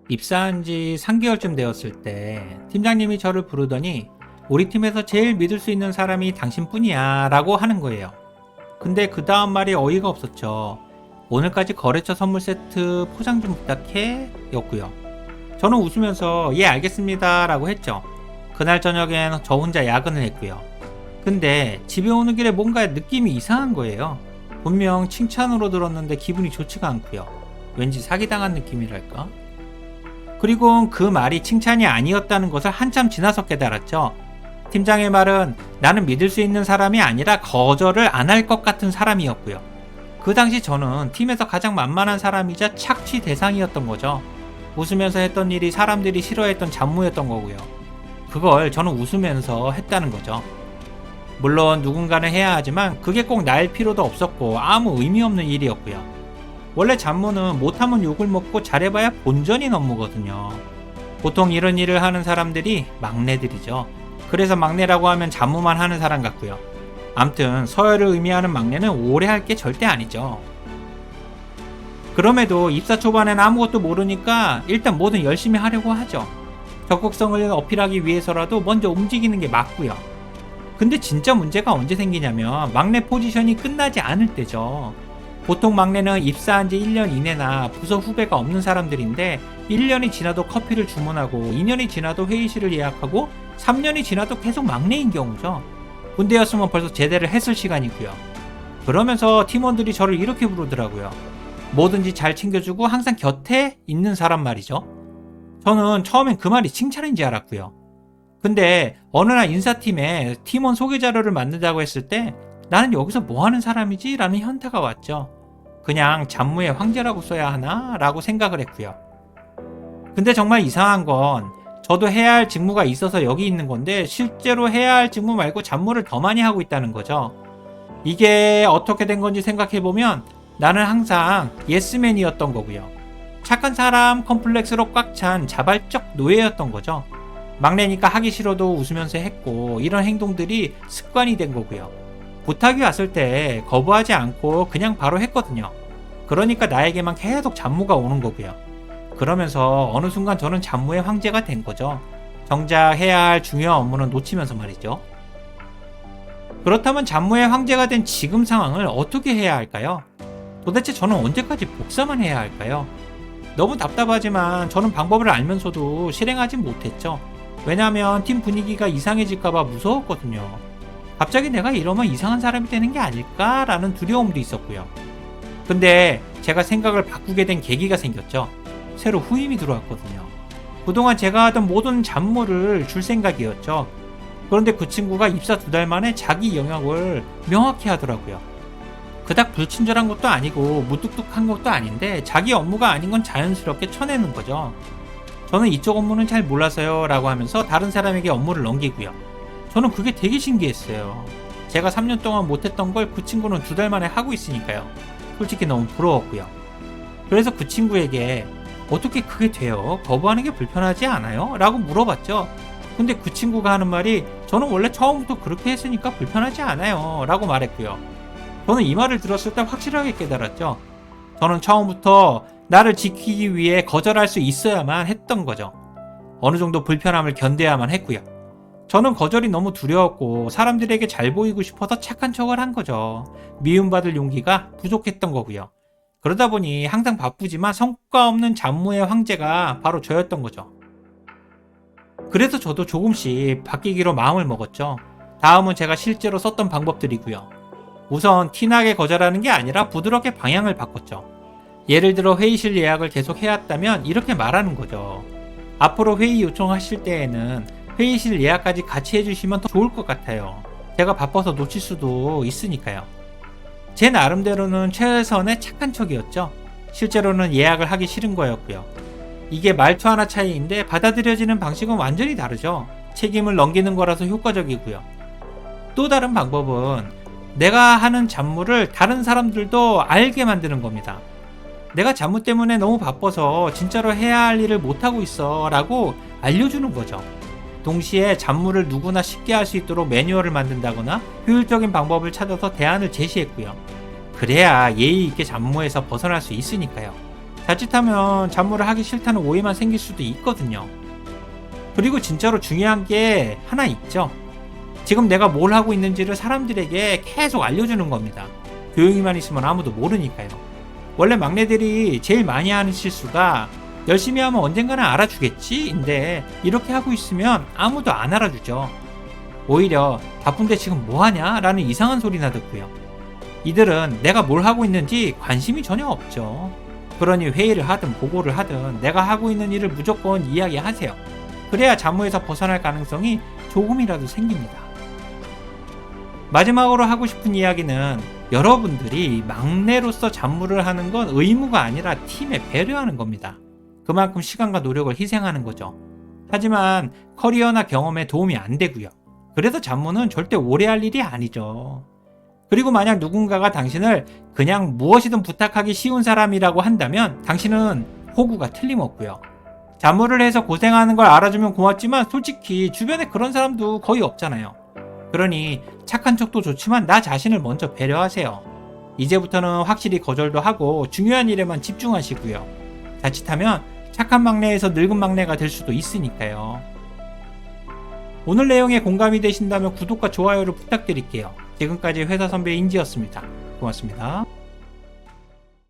입사한 지 3개월쯤 되었을 때 팀장님이 저를 부르더니 우리 팀에서 제일 믿을 수 있는 사람이 당신뿐이야 라고 하는 거예요. 근데 그 다음 말이 어이가 없었죠. 오늘까지 거래처 선물 세트 포장 좀 부탁해 였고요. 저는 웃으면서 예 알겠습니다 라고 했죠. 그날 저녁엔 저 혼자 야근을 했고요. 근데 집에 오는 길에 뭔가 느낌이 이상한 거예요. 분명 칭찬으로 들었는데 기분이 좋지가 않고요. 왠지 사기당한 느낌이랄까? 그리고 그 말이 칭찬이 아니었다는 것을 한참 지나서 깨달았죠. 팀장의 말은 나는 믿을 수 있는 사람이 아니라 거절을 안 할 것 같은 사람이었고요. 그 당시 저는 팀에서 가장 만만한 사람이자 착취 대상이었던 거죠. 웃으면서 했던 일이 사람들이 싫어했던 잡무였던 거고요. 그걸 저는 웃으면서 했다는 거죠. 물론 누군가는 해야 하지만 그게 꼭 나일 필요도 없었고 아무 의미 없는 일이었고요. 원래 잡무는 못하면 욕을 먹고 잘해봐야 본전인 업무거든요. 보통 이런 일을 하는 사람들이 막내들이죠. 그래서 막내라고 하면 잡무만 하는 사람 같고요. 암튼 서열을 의미하는 막내는 오래 할 게 절대 아니죠. 그럼에도 입사 초반엔 아무것도 모르니까 일단 뭐든 열심히 하려고 하죠. 적극성을 어필하기 위해서라도 먼저 움직이는 게 맞고요. 근데 진짜 문제가 언제 생기냐면 막내 포지션이 끝나지 않을 때죠. 보통 막내는 입사한 지 1년 이내나 부서 후배가 없는 사람들인데 1년이 지나도 커피를 주문하고 2년이 지나도 회의실을 예약하고 3년이 지나도 계속 막내인 경우죠. 군대였으면 벌써 제대를 했을 시간이고요. 그러면서 팀원들이 저를 이렇게 부르더라고요. 뭐든지 잘 챙겨주고 항상 곁에 있는 사람 말이죠. 저는 처음엔 그 말이 칭찬인지 알았고요. 근데 어느 날 인사팀에 팀원 소개 자료를 만든다고 했을 때 나는 여기서 뭐 하는 사람이지? 라는 현타가 왔죠. 그냥 잡무의 황제라고 써야 하나? 라고 생각을 했고요. 근데 정말 이상한 건 저도 해야 할 직무가 있어서 여기 있는 건데 실제로 해야 할 직무 말고 잡무를 더 많이 하고 있다는 거죠. 이게 어떻게 된 건지 생각해보면 나는 항상 예스맨이었던 거고요. 착한 사람 컴플렉스로 꽉 찬 자발적 노예였던 거죠. 막내니까 하기 싫어도 웃으면서 했고 이런 행동들이 습관이 된 거고요. 부탁이 왔을 때 거부하지 않고 그냥 바로 했거든요. 그러니까 나에게만 계속 잡무가 오는 거고요. 그러면서 어느 순간 저는 잡무의 황제가 된 거죠. 정작 해야 할 중요한 업무는 놓치면서 말이죠. 그렇다면 잡무의 황제가 된 지금 상황을 어떻게 해야 할까요? 도대체 저는 언제까지 복사만 해야 할까요? 너무 답답하지만 저는 방법을 알면서도 실행하지 못했죠. 왜냐하면 팀 분위기가 이상해질까봐 무서웠거든요. 갑자기 내가 이러면 이상한 사람이 되는 게 아닐까라는 두려움도 있었고요. 근데 제가 생각을 바꾸게 된 계기가 생겼죠. 새로 후임이 들어왔거든요. 그동안 제가 하던 모든 잡무를 줄 생각이었죠. 그런데 그 친구가 입사 2달 만에 자기 영역을 명확히 하더라고요. 그닥 불친절한 것도 아니고 무뚝뚝한 것도 아닌데 자기 업무가 아닌 건 자연스럽게 쳐내는 거죠. 저는 이쪽 업무는 잘 몰라서요 라고 하면서 다른 사람에게 업무를 넘기고요. 저는 그게 되게 신기했어요. 제가 3년 동안 못했던 걸 그 친구는 2달 만에 하고 있으니까요. 솔직히 너무 부러웠고요. 그래서 그 친구에게 어떻게 그게 돼요? 거부하는 게 불편하지 않아요? 라고 물어봤죠. 근데 그 친구가 하는 말이 저는 원래 처음부터 그렇게 했으니까 불편하지 않아요 라고 말했고요. 저는 이 말을 들었을 때 확실하게 깨달았죠. 저는 처음부터 나를 지키기 위해 거절할 수 있어야만 했던 거죠. 어느 정도 불편함을 견뎌야만 했고요. 저는 거절이 너무 두려웠고 사람들에게 잘 보이고 싶어서 착한 척을 한 거죠. 미움받을 용기가 부족했던 거고요. 그러다 보니 항상 바쁘지만 성과 없는 잡무의 황제가 바로 저였던 거죠. 그래서 저도 조금씩 바뀌기로 마음을 먹었죠. 다음은 제가 실제로 썼던 방법들이고요. 우선 티나게 거절하는 게 아니라 부드럽게 방향을 바꿨죠. 예를 들어 회의실 예약을 계속 해왔다면 이렇게 말하는 거죠. 앞으로 회의 요청하실 때에는 회의실 예약까지 같이 해주시면 더 좋을 것 같아요. 제가 바빠서 놓칠 수도 있으니까요. 제 나름대로는 최선의 착한 척이었죠. 실제로는 예약을 하기 싫은 거였고요. 이게 말투 하나 차이인데 받아들여지는 방식은 완전히 다르죠. 책임을 넘기는 거라서 효과적이고요. 또 다른 방법은 내가 하는 잡무를 다른 사람들도 알게 만드는 겁니다. 내가 잡무 때문에 너무 바빠서 진짜로 해야 할 일을 못하고 있어 라고 알려주는 거죠. 동시에 잡무를 누구나 쉽게 할 수 있도록 매뉴얼을 만든다거나 효율적인 방법을 찾아서 대안을 제시했고요. 그래야 예의 있게 잡무에서 벗어날 수 있으니까요. 자칫하면 잡무를 하기 싫다는 오해만 생길 수도 있거든요. 그리고 진짜로 중요한 게 하나 있죠. 지금 내가 뭘 하고 있는지를 사람들에게 계속 알려주는 겁니다. 조용히만 있으면 아무도 모르니까요. 원래 막내들이 제일 많이 하는 실수가 열심히 하면 언젠가는 알아주겠지인데 이렇게 하고 있으면 아무도 안 알아주죠. 오히려 바쁜데 지금 뭐하냐? 라는 이상한 소리나 듣고요. 이들은 내가 뭘 하고 있는지 관심이 전혀 없죠. 그러니 회의를 하든 보고를 하든 내가 하고 있는 일을 무조건 이야기하세요. 그래야 잡무에서 벗어날 가능성이 조금이라도 생깁니다. 마지막으로 하고 싶은 이야기는 여러분들이 막내로서 잡무를 하는 건 의무가 아니라 팀에 배려하는 겁니다. 그만큼 시간과 노력을 희생하는 거죠. 하지만 커리어나 경험에 도움이 안 되고요. 그래서 잡무는 절대 오래 할 일이 아니죠. 그리고 만약 누군가가 당신을 그냥 무엇이든 부탁하기 쉬운 사람이라고 한다면 당신은 호구가 틀림없고요. 잡무를 해서 고생하는 걸 알아주면 고맙지만 솔직히 주변에 그런 사람도 거의 없잖아요. 그러니 착한 척도 좋지만 나 자신을 먼저 배려하세요. 이제부터는 확실히 거절도 하고 중요한 일에만 집중하시고요. 자칫하면 착한 막내에서 늙은 막내가 될 수도 있으니까요. 오늘 내용에 공감이 되신다면 구독과 좋아요를 부탁드릴게요. 지금까지 회사 선배 인지였습니다. 고맙습니다.